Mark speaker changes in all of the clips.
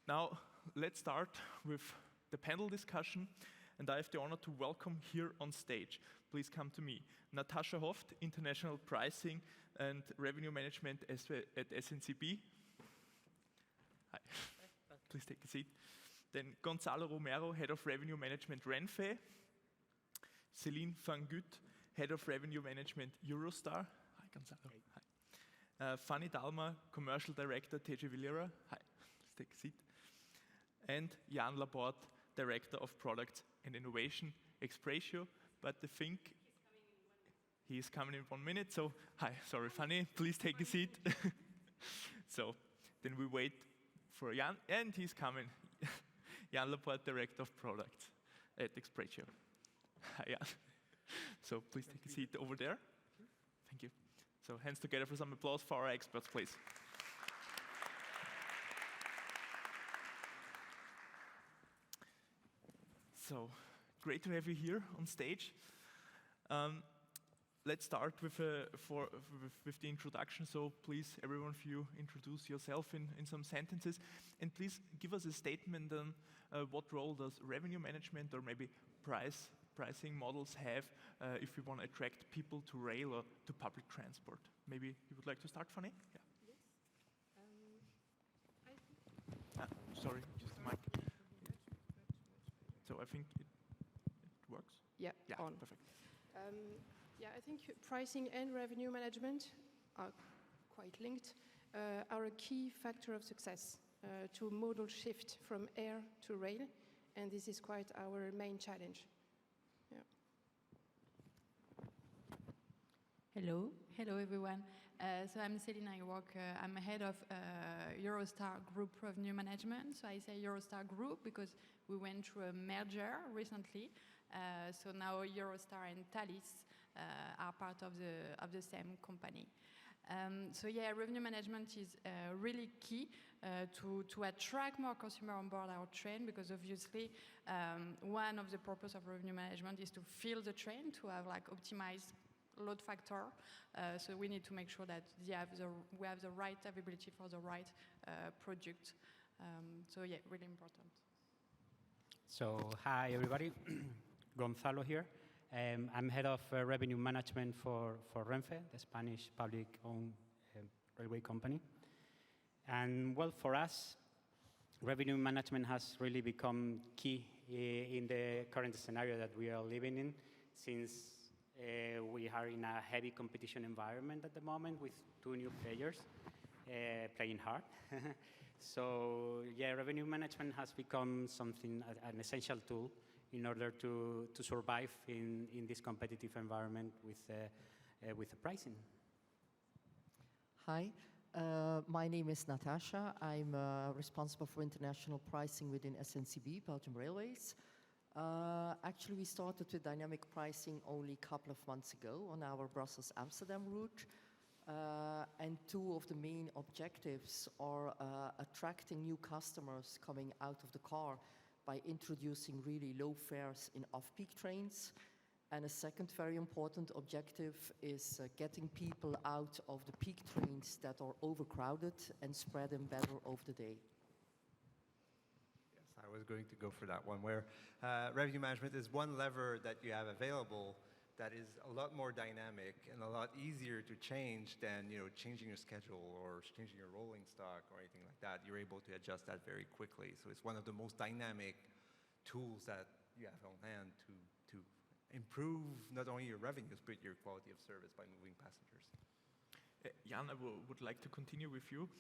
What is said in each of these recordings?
Speaker 1: Now, let's start with the panel discussion, and I have the honor to welcome here on stage. Please come to me. Natascha Hooft, International Pricing and Revenue Management at SNCB. Hi. Please take a seat. Then Gonzalo Romero, Head of Revenue Management, Renfe. Celine van Gucht, Head of Revenue Management, Eurostar. Hi, Gonzalo.
Speaker 2: Hey.
Speaker 1: Hi. Fanny Dalmar, Commercial Director, Lyria. Hi, please take a seat. And Laporte, Director of Products and Innovation, ExPretio. But I think he is coming in 1 minute. So, hi, sorry, Fanny, please take a seat. So, then we wait for Jan, and he's coming. Laporte, Director of Products at ExPretio. Hi, Jan. So, please take a seat over there. Thank you. So, hands together for some applause for our experts, please. So, great to have you here on stage. Let's start with the introduction. So please, every one of you, introduce yourself in some sentences. And please give us a statement on what role does revenue management or maybe pricing models have if we want to attract people to rail or to public transport. Maybe you would like to start, Fanny? Yeah.
Speaker 3: Yes.
Speaker 1: Sorry, just the mic. So I think it works?
Speaker 3: Yeah, on.
Speaker 1: Perfect.
Speaker 3: Yeah, I think pricing and revenue management are quite linked, are a key factor of success to modal shift from air to rail, and this is quite our main challenge. Yeah.
Speaker 4: Hello everyone. So I'm Celine, I'm head of Eurostar Group Revenue Management. So I say Eurostar Group because we went through a merger recently. So now Eurostar and Thalys are part of the same company. So yeah, revenue management is really key to attract more consumers on board our train, because obviously one of the purpose of revenue management is to fill the train, to have like optimized load factor. So we need to make sure that we have the right availability for the right product. So yeah, really important.
Speaker 2: So hi everybody, Gonzalo here. I'm head of revenue management for Renfe, the Spanish public-owned railway company. And well, for us, revenue management has really become key in the current scenario that we are living in, since we are in a heavy competition environment at the moment with 2 new players playing hard. So yeah, revenue management has become something, an essential tool in order to survive in this competitive environment with the pricing.
Speaker 5: Hi, my name is Natascha. I'm responsible for international pricing within SNCB, Belgium Railways. Actually, we started with dynamic pricing only a couple of months ago on our Brussels-Amsterdam route. And 2 of the main objectives are attracting new customers coming out of the car by introducing really low fares in off-peak trains. And a second very important objective is getting people out of the peak trains that are overcrowded and spread them better over the day.
Speaker 6: Yes, I was going to go for that one, where revenue management is one lever that you have available that is a lot more dynamic and a lot easier to change than changing your schedule or changing your rolling stock or anything like that. You're able to adjust that very quickly. So it's one of the most dynamic tools that you have on hand to improve not only your revenues but your quality of service by moving passengers.
Speaker 1: Jan, I would like to continue with you.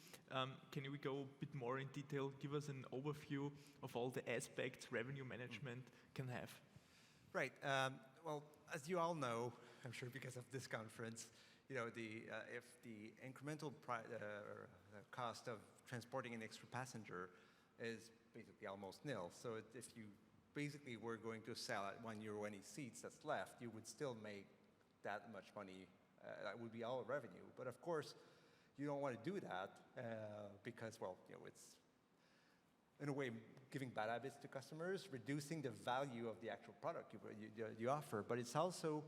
Speaker 1: Can we go a bit more in detail? Give us an overview of all the aspects revenue management can have.
Speaker 6: Right. Well, as you all know, I'm sure because of this conference, if the incremental cost of transporting an extra passenger is basically almost nil. So if you basically were going to sell at €1 any seats that's left, you would still make that much money. That would be all revenue. But of course, you don't want to do that because, well, it's in a way giving bad habits to customers, reducing the value of the actual product you offer. But it's also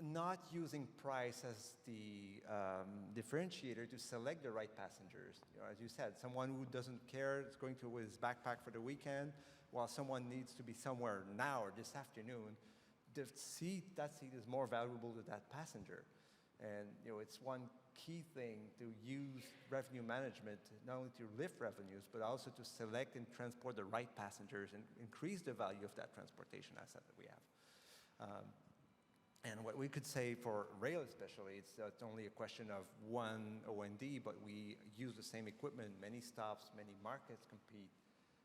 Speaker 6: not using price as the differentiator to select the right passengers. You know, as you said, someone who doesn't care is going to with his backpack for the weekend, while someone needs to be somewhere now or this afternoon. That seat is more valuable to that passenger. And you know, it's one key thing to use revenue management, not only to lift revenues, but also to select and transport the right passengers and increase the value of that transportation asset that we have. And what we could say for rail especially, it's only a question of one O&D, but we use the same equipment, many stops, many markets compete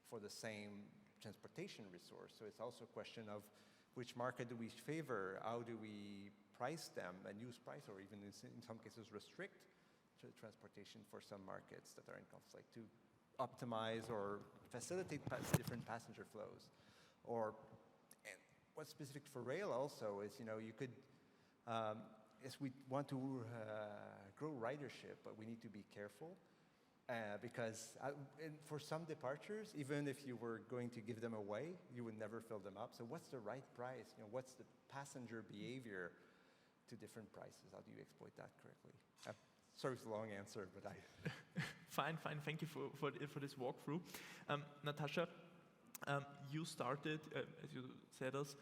Speaker 6: for the same transportation resource. So it's also a question of which market do we favor, how do we price them and use price, or even in some cases restrict transportation for some markets that are in conflict to optimize or facilitate different passenger flows. And what's specific for rail also is, you know, you could, yes, we want to grow ridership, but we need to be careful because for some departures, even if you were going to give them away, you would never fill them up. So what's the right price? You know, what's the passenger behavior to different prices? How do you exploit that correctly? Sorry for the long answer, but
Speaker 1: Fine. Thank you for this walkthrough. Natascha, you started, as you said us,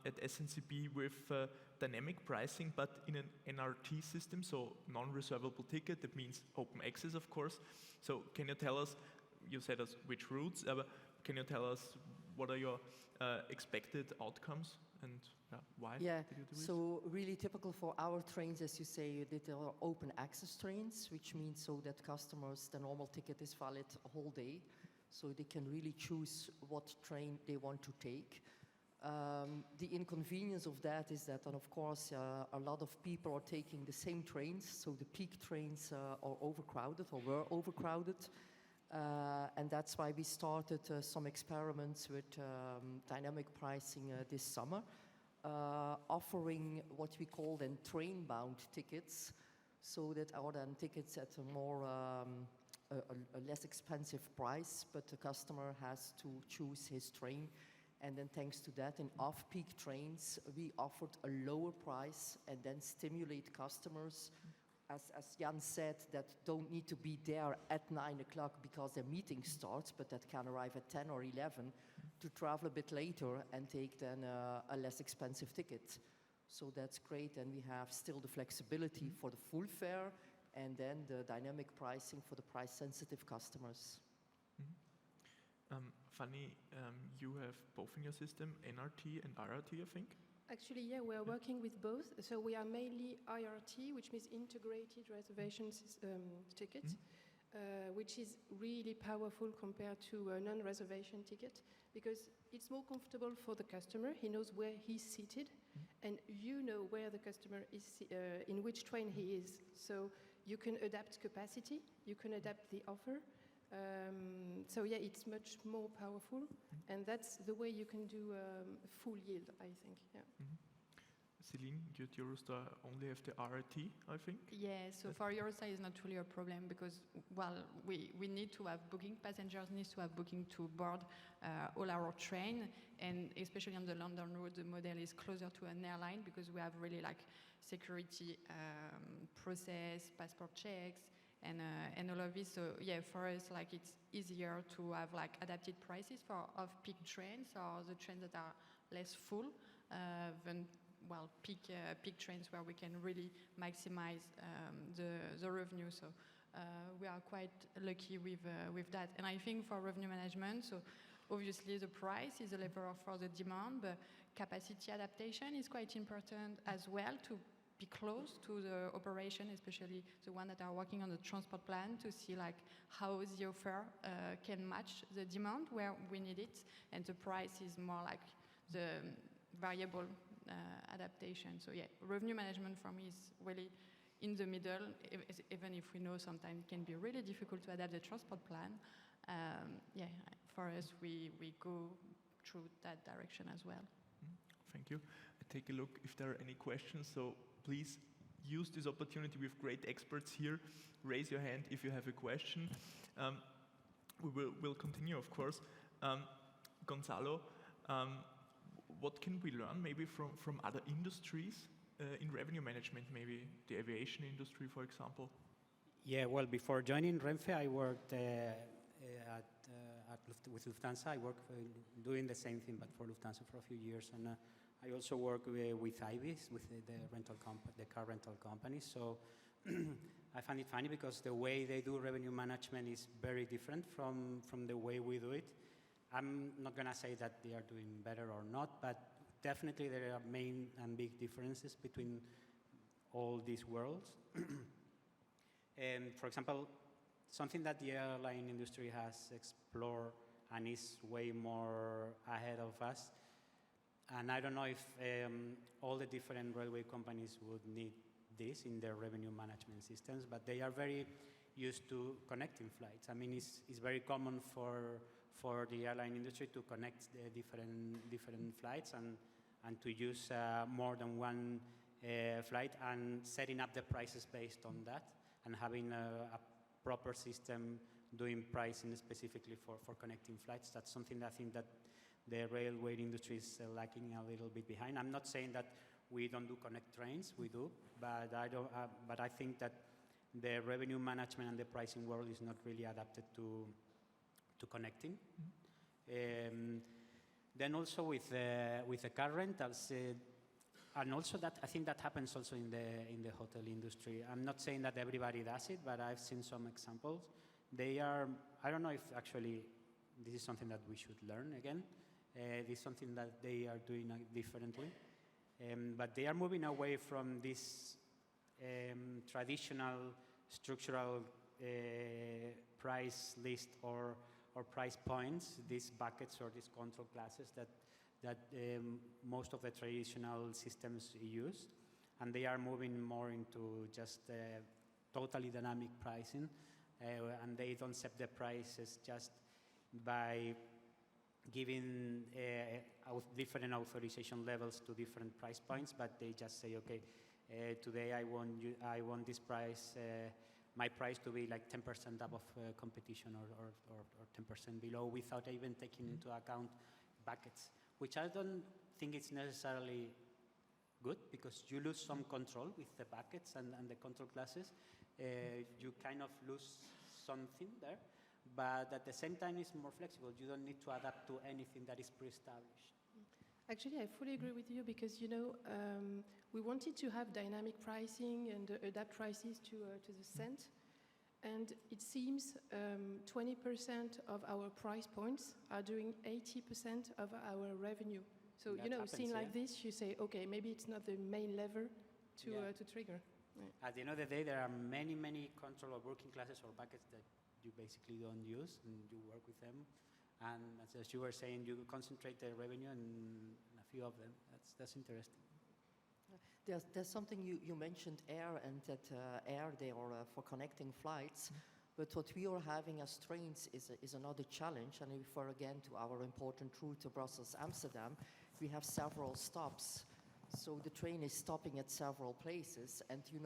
Speaker 1: at SNCB with dynamic pricing, but in an NRT system, so non-reservable ticket. That means open access, of course. So can you tell us, you said us which routes, but can you tell us what are your expected outcomes and why did you do it?
Speaker 5: So really typical for our trains, as you say, that they are open access trains, which means so that customers, the normal ticket is valid a whole day, so they can really choose what train they want to take. The inconvenience of that is that, and of course, a lot of people are taking the same trains, so the peak trains are overcrowded or were overcrowded. And that's why we started some experiments with dynamic pricing this summer, offering what we call then train-bound tickets, so that are then tickets at a more a less expensive price, but the customer has to choose his train. And then thanks to that, in off-peak trains, we offered a lower price and then stimulate customers, as Jan said, that don't need to be there at 9 o'clock because their meeting starts, but that can arrive at 10 or 11 to travel a bit later and take then a less expensive ticket. So that's great, and we have still the flexibility for the full fare and then the dynamic pricing for the price-sensitive customers.
Speaker 1: Fanny, you have both in your system, NRT and IRT, I think?
Speaker 3: Actually, yeah, we are working with both. So we are mainly IRT, which means integrated reservations ticket, which is really powerful compared to a non-reservation ticket because it's more comfortable for the customer. He knows where he's seated, and you know where the customer is, in which train he is. So you can adapt capacity, you can adapt the offer. So yeah, it's much more powerful, and that's the way you can do full yield, I think. Yeah.
Speaker 1: Celine, you at Eurostar only have the RRT, I think?
Speaker 4: Yeah, so for Eurostar it's not really a problem because, well, we need to have booking, passengers need to have booking to board all our train, and especially on the London route, the model is closer to an airline because we have really like security process, passport checks, and all of this. So yeah, for us, like it's easier to have like adapted prices for off-peak trains or the trains that are less full than peak trains where we can really maximize the revenue. So we are quite lucky with that. And I think for revenue management, so obviously the price is a lever for the demand, but capacity adaptation is quite important as well to be close to the operation, especially the one that are working on the transport plan, to see like how the offer can match the demand where we need it, and the price is more like the variable adaptation. So yeah, revenue management for me is really in the middle, even if we know sometimes it can be really difficult to adapt the transport plan. Yeah, for us, we go through that direction as well.
Speaker 1: Thank you. I take a look if there are any questions. So please use this opportunity with great experts here. Raise your hand if you have a question. We'll continue, of course. Gonzalo, what can we learn maybe from other industries in revenue management, maybe the aviation industry, for example?
Speaker 2: Yeah, well, before joining Renfe, I worked with Lufthansa. I worked doing the same thing, but for Lufthansa for a few years. And I also work with Ibis, with the car rental company. So I find it funny because the way they do revenue management is very different from the way we do it. I'm not going to say that they are doing better or not, but definitely there are main and big differences between all these worlds. For example, something that the airline industry has explored and is way more ahead of us, and I don't know if all the different railway companies would need this in their revenue management systems, but they are very used to connecting flights. I mean, it's very common for the airline industry to connect the different flights and to use more than one flight and setting up the prices based on that and having a proper system doing pricing specifically for connecting flights. That's something that I think that the railway industry is lacking a little bit behind. I'm not saying that we don't do connect trains, we do, but I think that the revenue management and the pricing world is not really adapted to connecting. Then also with the car rentals, and also that I think that happens also in the hotel industry. I'm not saying that everybody does it, but I've seen some examples. They are, I don't know if actually this is something that we should learn again. This is something that they are doing differently. But they are moving away from this traditional structural price list or price points, these buckets or these control classes that most of the traditional systems use. And they are moving more into just totally dynamic pricing. And they don't set the prices just by giving different authorization levels to different price points, but they just say, okay, today I want this price, my price to be like 10% above competition or 10% below, without even taking into account buckets, which I don't think it's necessarily good, because you lose some control with the buckets and the control classes. You kind of lose something there, but at the same time it's more flexible. You don't need to adapt to anything that is pre-established.
Speaker 3: Actually, I fully agree with you, because we wanted to have dynamic pricing and adapt prices to the cent, and it seems 20% of our price points are doing 80% of our revenue. So seen like this, you say, okay, maybe it's not the main lever to trigger. Yeah.
Speaker 2: At the end of the day, there are many control or working classes or buckets that you basically don't use, and you work with them. And as you were saying, you concentrate the revenue in a few of them. That's interesting.
Speaker 5: There's something you mentioned air, and that air they are for connecting flights. But what we are having as trains is another challenge. And I refer again to our important route to Brussels-Amsterdam. We have several stops. So the train is stopping at several places, and we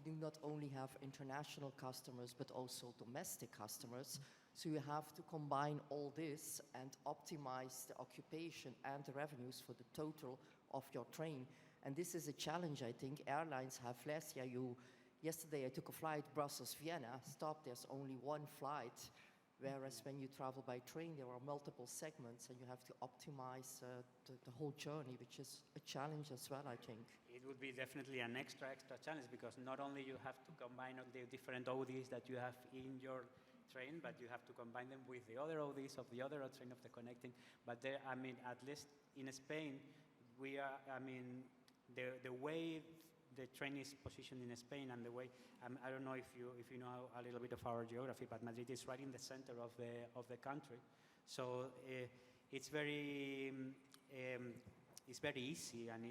Speaker 5: do not only have international customers, but also domestic customers. So you have to combine all this and optimize the occupation and the revenues for the total of your train. And this is a challenge I think airlines have less. Yesterday I took a flight Brussels-Vienna, there's only one flight, whereas when you travel by train there are multiple segments and you have to optimize the whole journey, which is a challenge as well, I think.
Speaker 2: It would be definitely an extra challenge, because not only you have to combine all the different ODs that you have in your train, but you have to combine them with the other ODs of the other train of the connecting. But there, I mean, at least in Spain, we are, I mean, the way the train is positioned in Spain, and the way, I don't know if you know a little bit of our geography, but Madrid is right in the center of the country. So it's very easy, and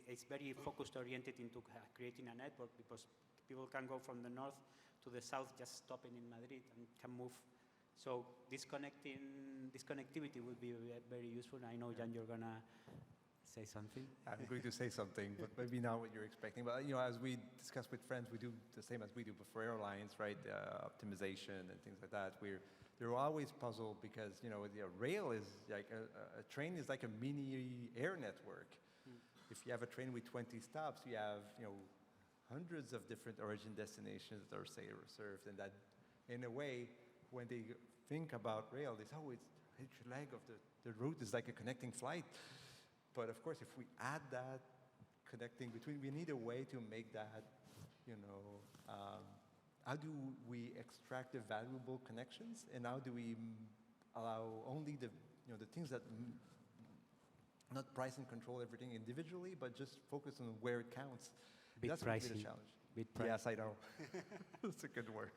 Speaker 2: it's very focused oriented into creating a network, because people can go from the north to the south just stopping in Madrid and can move. So this connectivity will be very useful. I know, Jan, you're gonna say something.
Speaker 6: I'm going to say something, but maybe not what you're expecting. But as we discuss with friends, we do the same as we do for airlines, right? Optimization and things like that. They're always puzzled because the rail is like a train is like a mini air network. if you have a train with 20 stops, you have, hundreds of different origin destinations that are, say, served, and that, in a way, when they think about rail, they say, oh, each leg of the route is like a connecting flight. But of course, if we add that connecting between, we need a way to make that, how do we extract the valuable connections, and how do we allow only the things that not price and control everything individually, but just focus on where it counts. That's going to be the challenge. Yes, I know. That's a good word.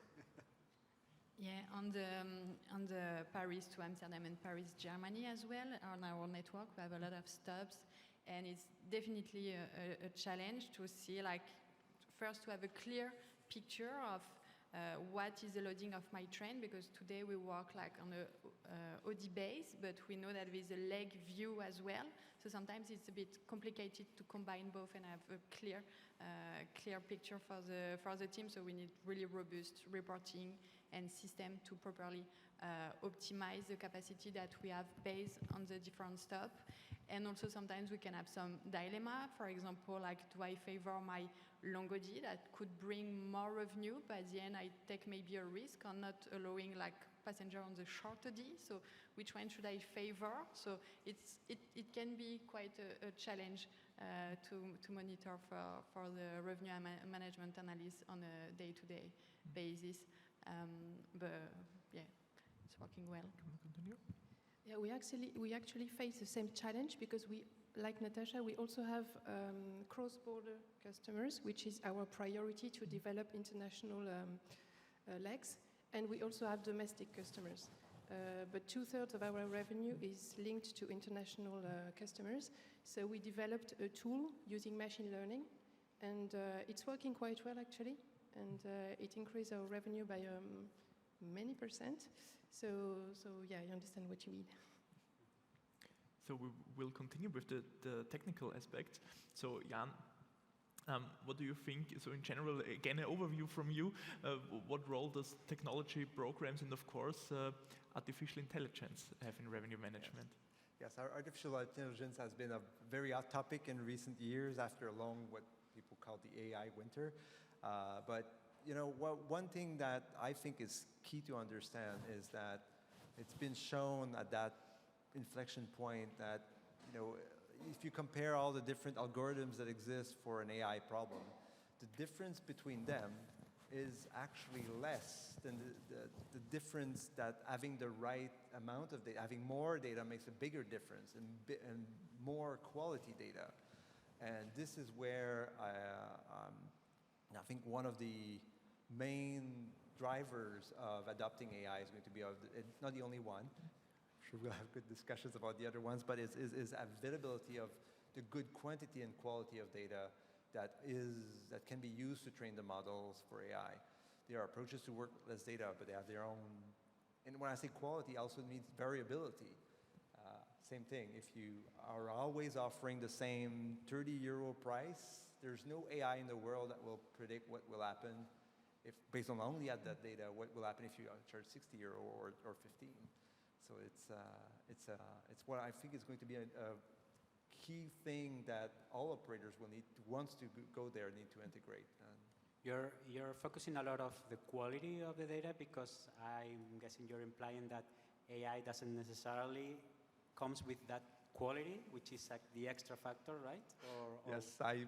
Speaker 4: Yeah, on the Paris to Amsterdam and Paris, Germany as well, on our network, we have a lot of stops, and it's definitely a challenge to see, first to have a clear picture of what is the loading of my train, because today we work on a OD base, but we know that there is a leg view as well. So sometimes it's a bit complicated to combine both and have a clear picture for the team. So we need really robust reporting and system to properly optimize the capacity that we have based on the different stops. And also sometimes we can have some dilemma. For example, do I favor my long OD that could bring more revenue, but at the end I take maybe a risk on not allowing passenger on the short OD. So which one should I favor? So it can be quite a challenge to monitor for the revenue management analysis on a day-to-day basis. But yeah, it's working well.
Speaker 1: Can we continue?
Speaker 3: Yeah, we actually face the same challenge because we, like Natascha, we also have cross-border customers, which is our priority to develop international legs, and we also have domestic customers. But 2/3 of our revenue is linked to international customers. So we developed a tool using machine learning, and it's working quite well actually, and it increased our revenue by many percent. So yeah, I understand what you mean.
Speaker 1: So we will continue with the technical aspects. So Jan, what do you think? So in general, again, an overview from you. What role does technology, programs, and of course, artificial intelligence have in revenue management?
Speaker 6: Yes, our artificial intelligence has been a very hot topic in recent years after a long, what people call the AI winter. But one thing that I think is key to understand is that it's been shown at that inflection point that, if you compare all the different algorithms that exist for an AI problem, the difference between them is actually less than the difference that having the right amount of data, having more data makes a bigger difference, and more quality data. And this is where I think one of the main drivers of adopting AI is going to be, it's not the only one. I'm sure we'll have good discussions about the other ones, but is availability of the good quantity and quality of data that can be used to train the models for AI. There are approaches to work with less data, but they have their own. And when I say quality, also means variability. Same thing. If you are always offering the same €30 price, there's no AI in the world that will predict what will happen if, based on only at that data, what will happen if you charge €60 or 15. So it's what I think is going to be a key thing that all operators will need, wants to go there, need to integrate.
Speaker 2: You're focusing a lot of the quality of the data, because I'm guessing you're implying that AI doesn't necessarily comes with that quality, which is the extra factor, right?
Speaker 6: Yes, I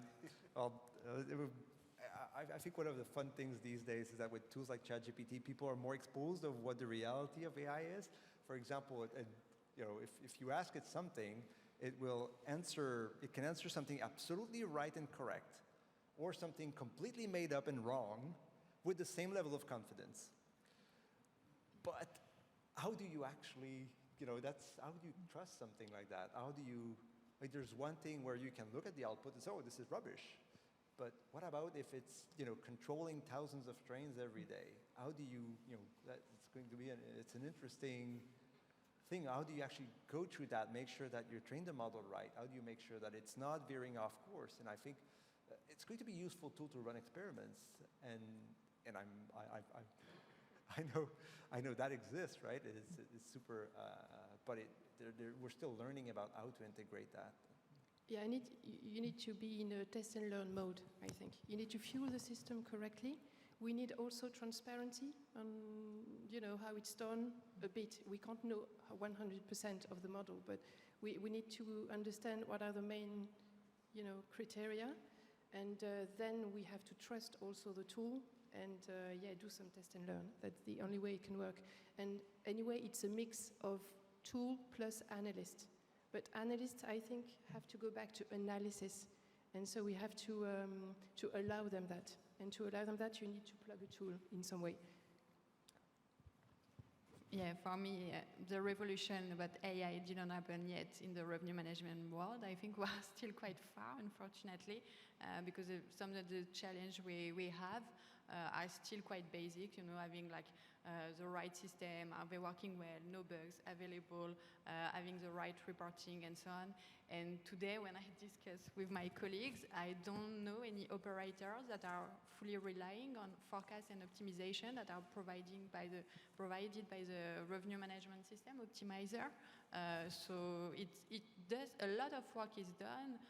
Speaker 6: think one of the fun things these days is that with tools like ChatGPT, people are more exposed of what the reality of AI is. For example, if you ask it something, it can answer something absolutely right and correct, or something completely made up and wrong with the same level of confidence. But how do you actually, how do you trust something like that? How do you, there's one thing where you can look at the output and say, oh, this is rubbish. But what about if it's, controlling thousands of trains every day? How do you, it's going to be, it's an interesting thing. How do you actually go through that, make sure that you train the model right? How do you make sure that it's not veering off course? And I think it's going to be a useful tool to run experiments. And I know that exists, right? It's super, but we're still learning about how to integrate that.
Speaker 3: Yeah, you need to be in a test and learn mode, I think. You need to fuel the system correctly. We need also transparency on, how it's done a bit. We can't know 100% of the model, but we need to understand what are the main, criteria. And then we have to trust also the tool and, do some test and learn. That's the only way it can work. And anyway, it's a mix of tool plus analyst. But analysts, I think, have to go back to analysis. And so we have to allow them that. And to allow them that, you need to plug a tool in some way.
Speaker 4: Yeah, for me, the revolution about AI didn't happen yet in the revenue management world. I think we're still quite far, unfortunately, because some of the challenge we have are still quite basic, having like the right system, are they working well, no bugs available, having the right reporting and so on. And today when I discuss with my colleagues, I don't know any operators that are fully relying on forecast and optimization that are provided by the revenue management system, Optimizer. So it does, a lot of work is done.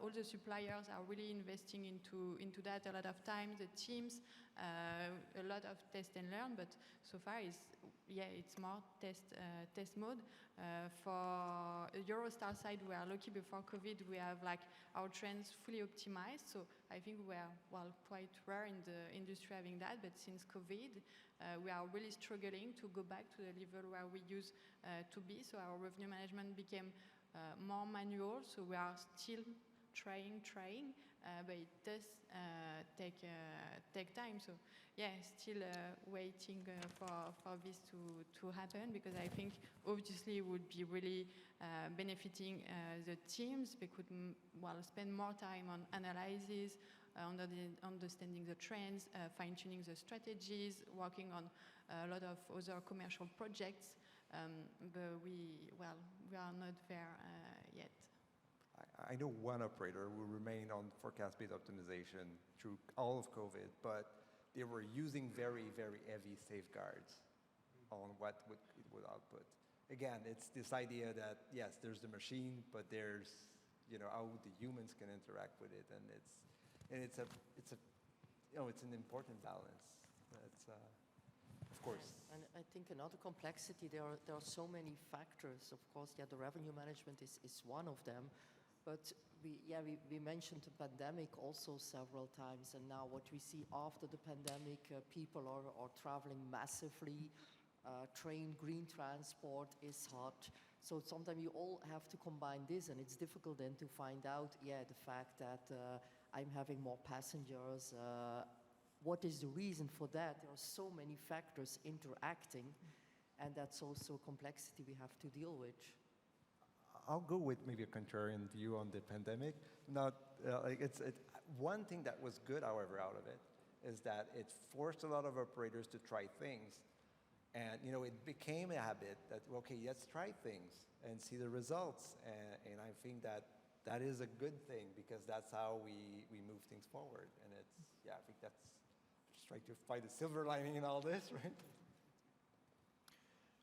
Speaker 4: All the suppliers are really investing into that a lot of time, the teams, a lot of test and learn, but so far it's more test mode. For Eurostar side, we are lucky before COVID, we have like our trends fully optimized. So I think we are, quite rare in the industry having that, but since COVID, we are really struggling to go back to the level where we used to be. So our revenue management became more manual, so we are still trying, but it does take time. So yeah, still waiting for this to happen, because I think obviously it would be really benefiting the teams. They could spend more time on analysis, understanding the trends, fine-tuning the strategies, working on a lot of other commercial projects. But we are not there yet.
Speaker 6: I know one operator who remained on forecast-based optimization through all of COVID, but they were using very, very heavy safeguards on what it would output. Again, it's this idea that, yes, there's the machine, but there's, how the humans can interact with it, and it's an important balance. It's, of course.
Speaker 5: And I think another complexity, there are so many factors. Of course, the revenue management is one of them. But we mentioned the pandemic also several times, and now what we see after the pandemic, people are traveling massively. Train, green transport is hot. So sometimes you all have to combine this, and it's difficult then to find out, the fact that I'm having more passengers. What is the reason for that? There are so many factors interacting, and that's also a complexity we have to deal with.
Speaker 6: I'll go with maybe a contrarian view on the pandemic. One thing that was good, however, out of it is that it forced a lot of operators to try things, and it became a habit that let's try things and see the results, and I think that is a good thing, because that's how we move things forward, and I think that's just trying to find a silver lining in all this, right?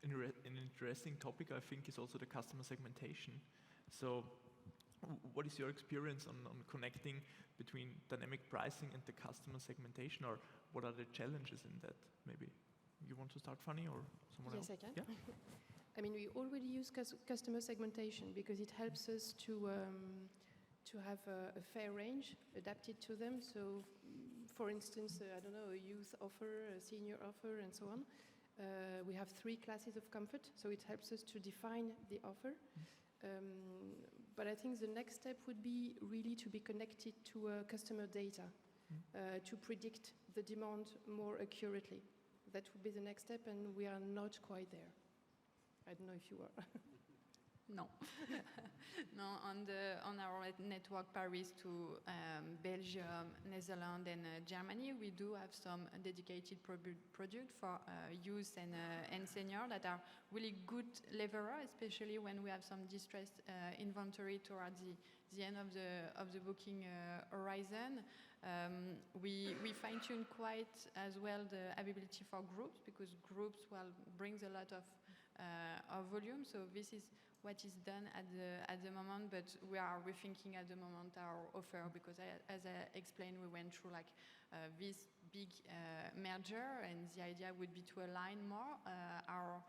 Speaker 1: An interesting topic, I think, is also the customer segmentation. So what is your experience on connecting between dynamic pricing and the customer segmentation, or what are the challenges in that? Maybe you want to start, Fanny, or someone else?
Speaker 3: Yes, I can.
Speaker 1: Yeah?
Speaker 3: I mean, we already use customer segmentation because it helps us to have a fair range adapted to them. So, for instance, a youth offer, a senior offer, and so on. We have 3 classes of comfort, so it helps us to define the offer. But I think the next step would be really to be connected to customer data to predict the demand more accurately. That would be the next step, and we are not quite there. I don't know if you are.
Speaker 4: No. No, on our network Paris to Belgium, Netherlands, and Germany, we do have some dedicated product for youth and senior that are really good leveler, especially when we have some distressed inventory towards the end of the booking horizon. We fine-tune quite as well the availability for groups, because groups brings a lot of of volume. So this is what is done at the moment, but we are rethinking at the moment our offer because as I explained, we went through like this big merger, and the idea would be to align more our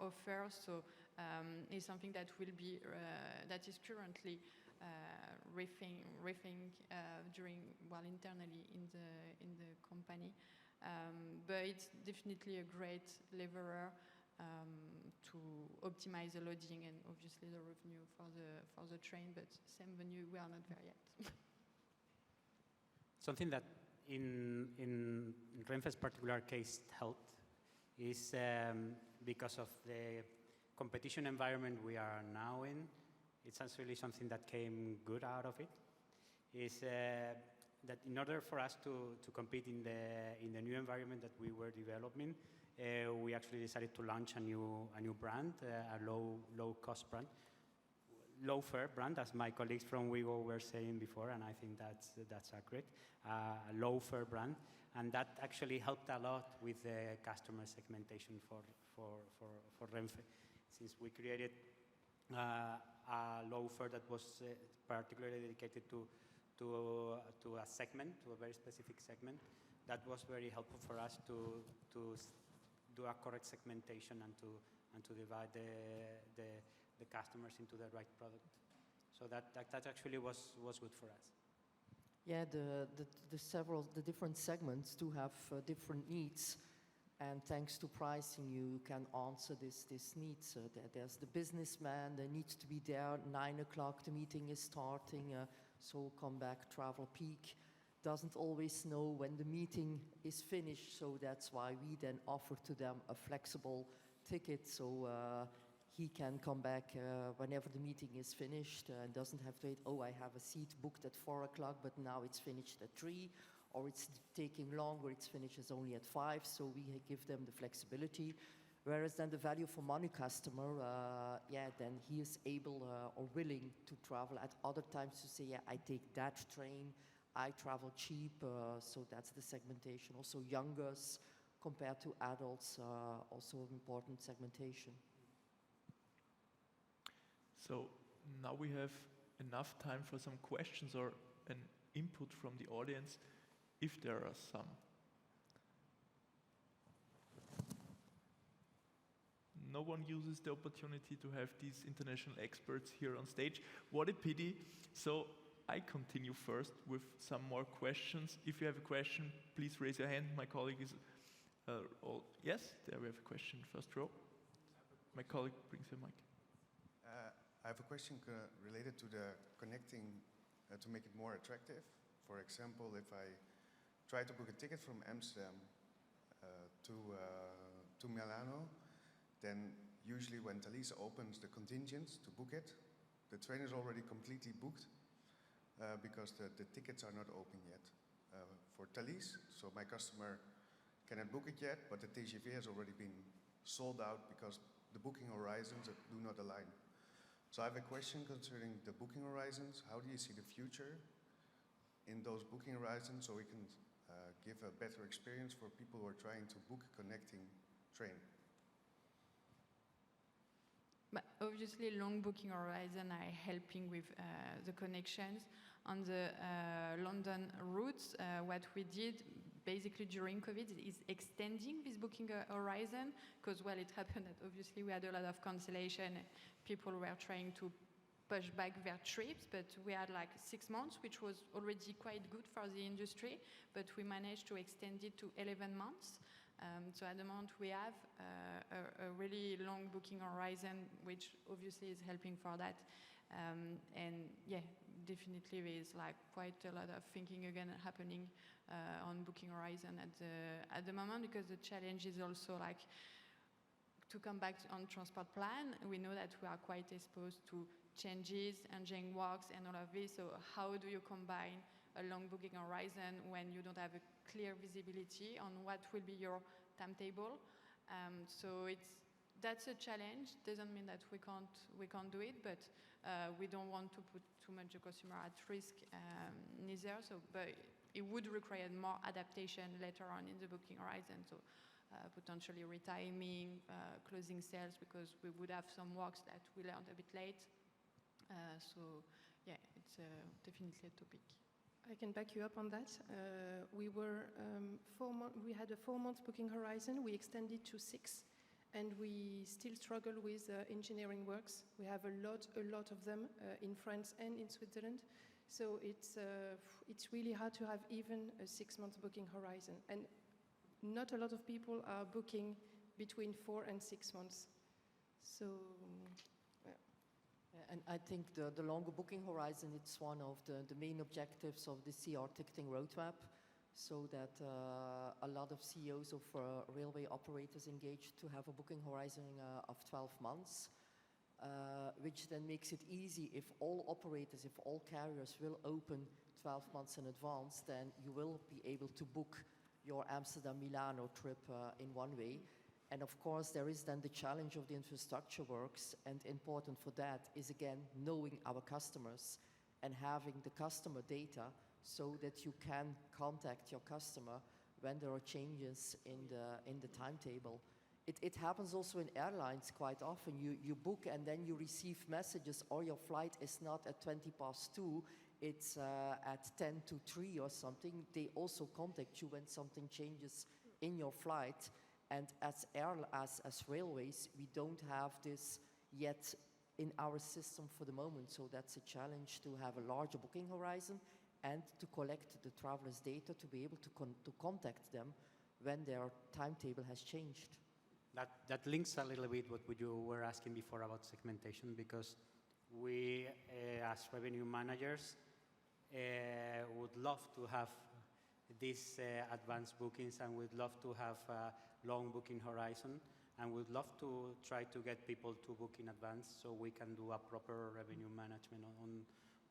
Speaker 4: offer. So it's something that will be that is currently rethink during internally in the company, but it's definitely a great leveler to optimize the loading and obviously the revenue for the train. But same venue, we are not there yet.
Speaker 2: Something that in Renfe's particular case helped is because of the competition environment we are now in. It's actually something that came good out of it. Is that in order for us to compete in the new environment that we were developing, we actually decided to launch a new brand, a low cost brand, low fare brand, as my colleagues from Wigo were saying before, and I think that's accurate. A low fare brand, and that actually helped a lot with the customer segmentation for Renfe, since we created a low fare that was particularly dedicated to a segment, to a very specific segment. That was very helpful for us to do a correct segmentation and to divide the customers into the right product. So that actually was good for us.
Speaker 5: Yeah, the different segments do have different needs, and thanks to pricing, you can answer this needs. There's the businessman that needs to be there 9 o'clock. The meeting is starting, so come back, travel peak. Doesn't always know when the meeting is finished, so that's why we then offer to them a flexible ticket, so he can come back whenever the meeting is finished and doesn't have to wait, oh, I have a seat booked at 4 o'clock, but now it's finished at 3, or it's taking longer, it's finished only at 5, so we give them the flexibility. Whereas then the value for money customer, then he is able or willing to travel at other times to say, yeah, I take that train, I travel cheap, so that's the segmentation. Also youngers compared to adults, also important segmentation.
Speaker 1: So now we have enough time for some questions or an input from the audience, if there are some. No one uses the opportunity to have these international experts here on stage. What a pity. So I continue first with some more questions. If you have a question, please raise your hand. My colleague is yes, there we have a question, first row. My colleague brings a mic.
Speaker 7: I have a question related to the connecting to make it more attractive. For example, if I try to book a ticket from Amsterdam to Milano, then usually when Thalys opens the contingents to book it, the train is already completely booked because the tickets are not open yet for Thalys. So my customer cannot book it yet, but the TGV has already been sold out because the booking horizons do not align. So I have a question concerning the booking horizons. How do you see the future in those booking horizons so we can give a better experience for people who are trying to book a connecting train?
Speaker 4: But obviously, long booking horizon are helping with the connections on the London routes. What we did basically during COVID is extending this booking horizon because, well, it happened that obviously we had a lot of cancellation. People were trying to push back their trips, but we had like 6 months, which was already quite good for the industry, but we managed to extend it to 11 months. So at the moment we have a really long booking horizon, which obviously is helping for that. And yeah, definitely there is like quite a lot of thinking again happening on booking horizon at the moment, because the challenge is also like to come back on transport plan. We know that we are quite exposed to changes, engine works and all of this. So how do you combine a long booking horizon when you don't have a clear visibility on what will be your timetable? So that's a challenge. Doesn't mean that we can't do it, but we don't want to put too much the consumer at risk neither. So, but it would require more adaptation later on in the booking horizon. So potentially retiming, closing sales, because we would have some works that we learned a bit late. So yeah, it's definitely a topic.
Speaker 3: I can back you up on that. We had a 4-month booking horizon. We extended to 6, and we still struggle with engineering works. We have a lot of them in France and in Switzerland. So it's really hard to have even a 6-month booking horizon. And not a lot of people are booking between 4 and 6 months. So,
Speaker 5: And I think the longer booking horizon, it's one of the main objectives of the CR ticketing roadmap, so that a lot of CEOs of railway operators engage to have a booking horizon of 12 months, which then makes it easy if all operators, if all carriers will open 12 months in advance, then you will be able to book your Amsterdam-Milano trip in one way. And of course, there is then the challenge of the infrastructure works, and important for that is, again, knowing our customers and having the customer data so that you can contact your customer when there are changes in the timetable. It happens also in airlines quite often. You book and then you receive messages, or your flight is not at 2:20, it's at 2:50 or something. They also contact you when something changes in your flight. And as railways, we don't have this yet in our system for the moment. So that's a challenge, to have a larger booking horizon and to collect the travelers' data to be able to contact them when their timetable has changed.
Speaker 2: That links a little bit what you were asking before about segmentation, because we, as revenue managers, would love to have these advanced bookings, and we'd love to have a long booking horizon, and we'd love to try to get people to book in advance so we can do a proper revenue management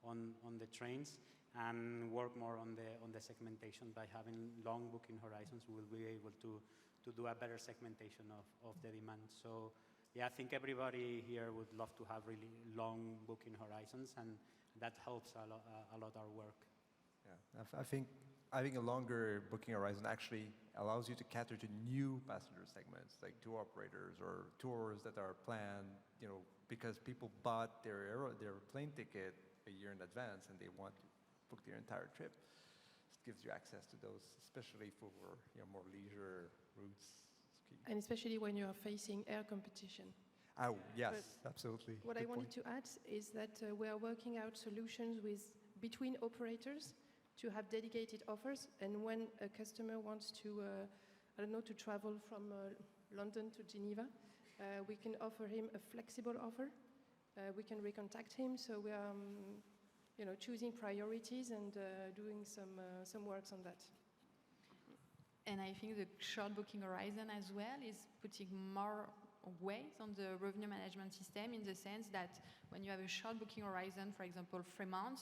Speaker 2: on the trains, and work more on the segmentation. By having long booking horizons, we'll be able to do a better segmentation of the demand. So yeah, I think everybody here would love to have really long booking horizons, and that helps a lot our work.
Speaker 6: Yeah, I think having a longer booking horizon actually allows you to cater to new passenger segments, like tour operators or tours that are planned, because people bought their plane ticket a year in advance and they want to book their entire trip. It gives you access to those, especially for more leisure routes.
Speaker 3: and especially when you are facing air competition.
Speaker 6: Oh, yes, absolutely.
Speaker 3: What I wanted to add is that we are working out solutions between operators to have dedicated offers, and when a customer wants to, to travel from London to Geneva, we can offer him a flexible offer. We can recontact him, so we are, choosing priorities and doing some works on that.
Speaker 4: And I think the short booking horizon as well is putting more weight on the revenue management system, in the sense that when you have a short booking horizon, for example, 3 months,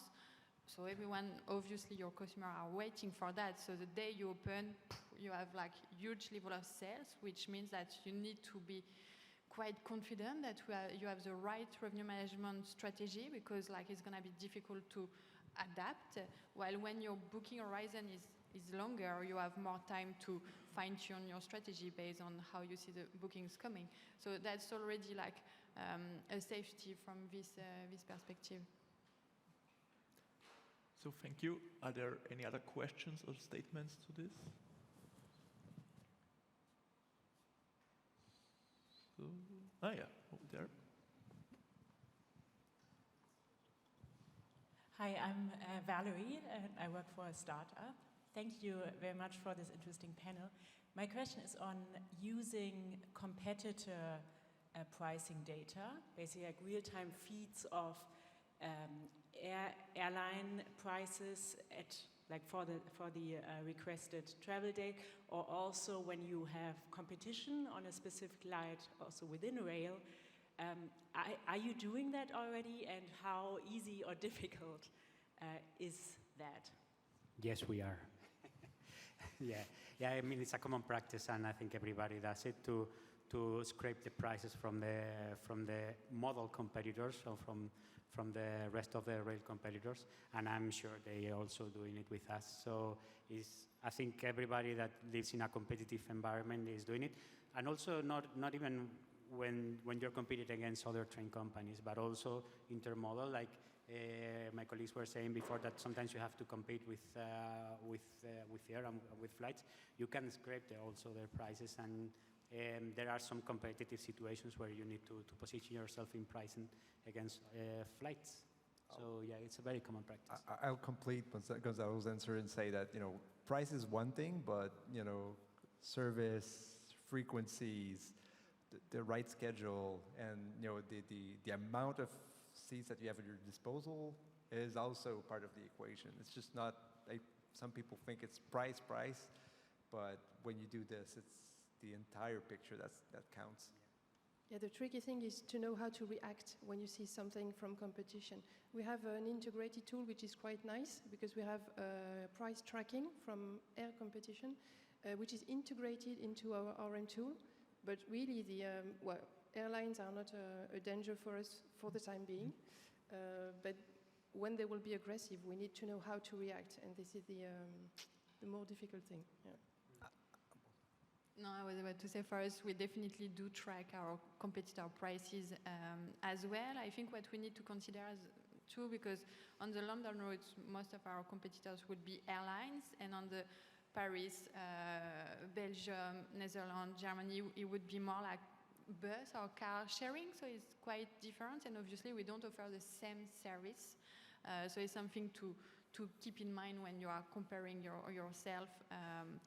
Speaker 4: so everyone, obviously your customers are waiting for that. So the day you open, you have like huge level of sales, which means that you need to be quite confident that you have the right revenue management strategy, because like it's going to be difficult to adapt. While when your booking horizon is longer, you have more time to fine-tune your strategy based on how you see the bookings coming. So that's already like a safety from this perspective.
Speaker 1: So thank you. Are there any other questions or statements to this? So, yeah, over there.
Speaker 8: Hi, I'm Valerie, and I work for a startup. Thank you very much for this interesting panel. My question is on using competitor pricing data, basically like real-time feeds of airline prices at for the requested travel date, or also when you have competition on a specific flight, also within Eurail. Are you doing that already, and how easy or difficult is that?
Speaker 2: Yes, we are. Yeah. I mean, it's a common practice, and I think everybody does it, to to scrape the prices from the model competitors, so from the rest of the rail competitors, and I'm sure they are also doing it with us. So I think everybody that lives in a competitive environment is doing it, and also not even when you're competing against other train companies, but also intermodal, like my colleagues were saying before, that sometimes you have to compete with air and with flights. You can scrape also their prices, and there are some competitive situations where you need to position yourself in pricing against flights. So yeah, it's a very common practice.
Speaker 6: I'll complete Gonzalo's answer and say that, price is one thing, but, service, frequencies, the right schedule, and, the amount of seats that you have at your disposal is also part of the equation. It's just not, some people think it's price, but when you do this, it's the entire picture that counts.
Speaker 3: Yeah, the tricky thing is to know how to react when you see something from competition. We have an integrated tool which is quite nice because we have price tracking from air competition, which is integrated into our RM tool. But really, airlines are not a danger for us for the time being. But when they will be aggressive, we need to know how to react, and this is the more difficult thing. Yeah.
Speaker 4: No, I was about to say, for us, we definitely do track our competitor prices as well. I think what we need to consider too, because on the London routes, most of our competitors would be airlines, and on the Paris, Belgium, Netherlands, Germany, it would be more like bus or car sharing, so it's quite different, and obviously we don't offer the same service. So it's something to keep in mind when you are comparing yourself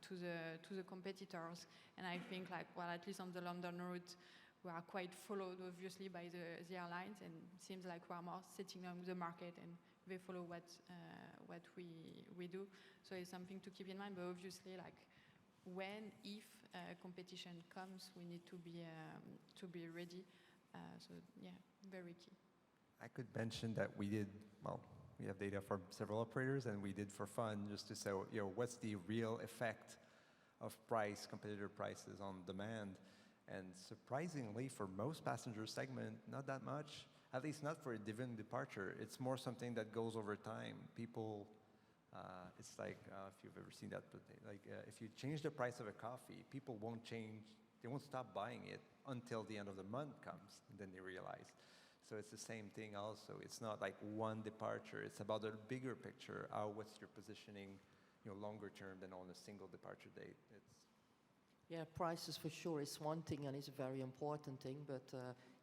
Speaker 4: to the competitors. And I think, at least on the London route, we are quite followed, obviously, by the airlines, and it seems like we are more setting on the market, and they follow what we do. So it's something to keep in mind. But obviously, when, if competition comes, we need to be ready. So yeah, very key.
Speaker 6: I could mention that we have data from several operators, and we did for fun just to say, what's the real effect of competitor prices on demand? And surprisingly, for most passenger segment, not that much, at least not for a given departure. It's more something that goes over time. People, it's like, if you've ever seen that, but if you change the price of a coffee, people won't stop buying it until the end of the month comes, and then they realize. So it's the same thing also. It's not like one departure. It's about the bigger picture. What's your positioning, longer term than on a single departure date.
Speaker 5: Yeah, prices for sure is one thing, and it's a very important thing. But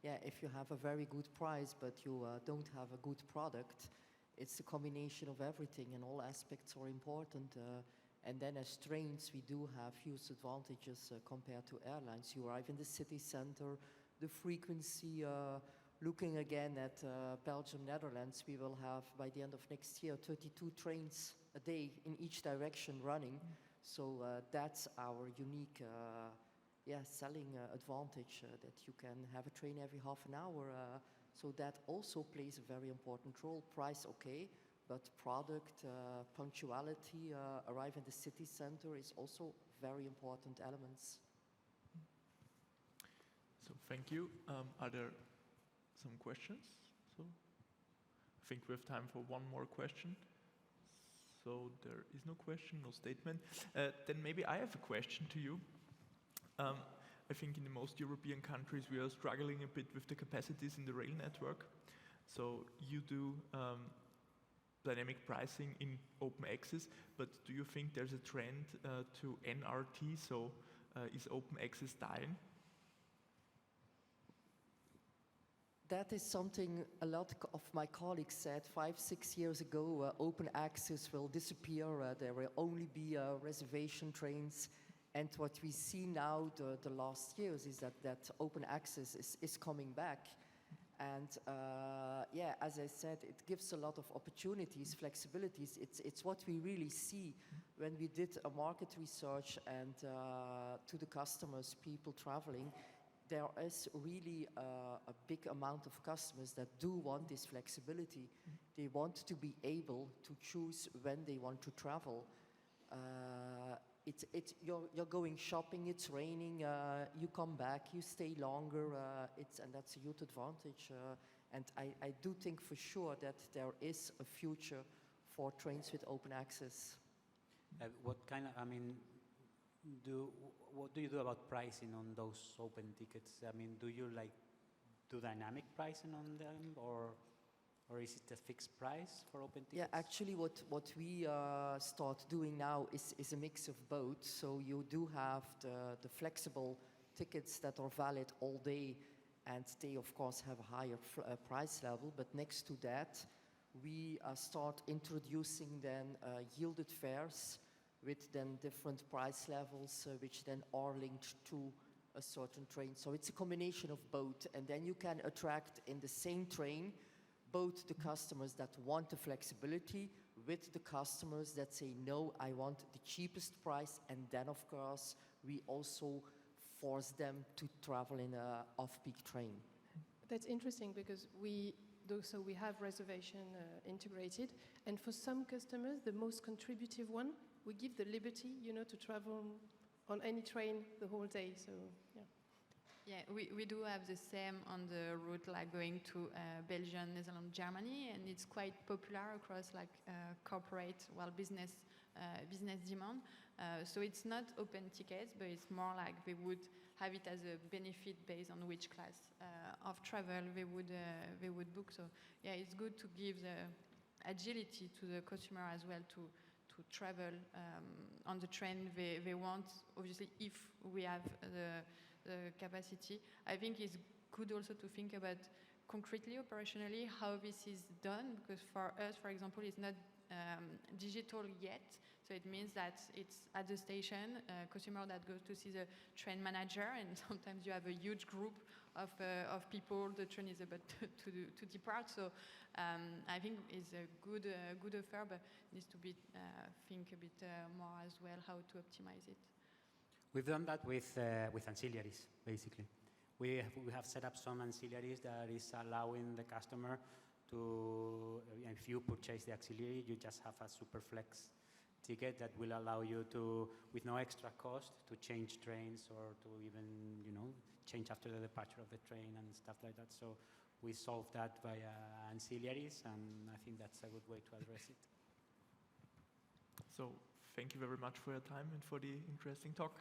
Speaker 5: if you have a very good price, but you don't have a good product, it's a combination of everything, and all aspects are important. And then as trains, we do have huge advantages compared to airlines. You arrive in the city center, the frequency. Looking again at Belgium, Netherlands, we will have, by the end of next year, 32 trains a day in each direction running. So that's our unique selling advantage, that you can have a train every half an hour. So that also plays a very important role. Price, okay, but product, punctuality, arrive in the city center is also very important elements.
Speaker 1: So thank you. Are there some questions? So I think we have time for one more question. So there is no question, no statement. Then maybe I have a question to you. I think in the most European countries we are struggling a bit with the capacities in the rail network. So you do dynamic pricing in open access, but do you think there's a trend to NRT? So is open access dying?
Speaker 5: That is something a lot of my colleagues said 5-6 years ago. Open access will disappear. There will only be reservation trains. And what we see now the last years is that open access is coming back. And as I said, it gives a lot of opportunities, flexibilities. It's what we really see when we did a market research and to the customers, people traveling. There is really a big amount of customers that do want this flexibility. They want to be able to choose when they want to travel. you're going shopping, it's raining, you come back, you stay longer, and that's a huge advantage. And I do think for sure that there is a future for trains with open access.
Speaker 2: What do you do about pricing on those open tickets? I mean, do you do dynamic pricing on them, or is it a fixed price for open tickets?
Speaker 5: Yeah, actually what we start doing now is a mix of both. So you do have the flexible tickets that are valid all day, and they of course have a higher price level. But next to that, we start introducing then yielded fares with then different price levels, which then are linked to a certain train. So it's a combination of both, and then you can attract in the same train both the customers that want the flexibility with the customers that say, no, I want the cheapest price, and then of course we also force them to travel in an off-peak train.
Speaker 3: That's interesting because we have reservation integrated, and for some customers, the most contributive one, we give the liberty, to travel on any train the whole day. So yeah.
Speaker 4: Yeah, we do have the same on the route, going to Belgium, Netherlands, Germany, and it's quite popular across corporate, business demand. So it's not open tickets, but it's more like they would have it as a benefit based on which class of travel they would book. So yeah, it's good to give the agility to the customer as well to travel on the train they want. Obviously, if we have the capacity, I think it's good also to think about concretely, operationally, how this is done, because for us, for example, it's not digital yet. So it means that it's at the station, a customer that goes to see the train manager, and sometimes you have a huge group of people. The train is about to depart. So I think it's a good offer, but needs to be think a bit more as well how to optimize it.
Speaker 2: We've done that with ancillaries, basically. We have set up some ancillaries that is allowing the customer to, if you purchase the auxiliary, you just have a super flex ticket that will allow you to, with no extra cost, to change trains or to even, change after the departure of the train and stuff like that. So we solve that via ancillaries, and I think that's a good way to address it.
Speaker 1: So thank you very much for your time and for the interesting talk.